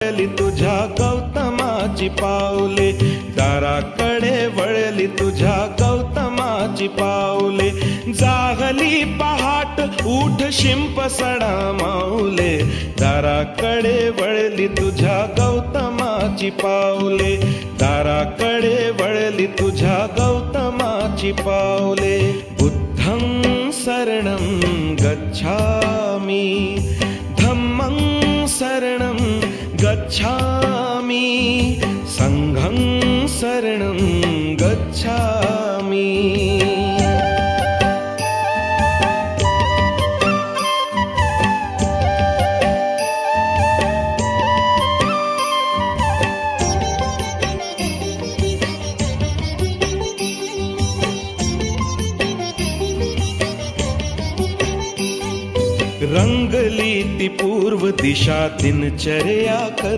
वळली तुझ्या गौतमाची पावले, दाराकडे वळली तुझ्या गौतमाची पावले. जागली पहाट उठ शिंप सडा माऊले, दाराकडे वळली तुझ्या गौतमाची पावले, दाराकडे वळली तुझ्या गौतमाची पावले. बुद्धं शरणं गच्छामि, धम्मं शरणं गच्छामि, संघं शरणं गच्छामि. रंगली ती पूर्व दिशा दिनचर्या कर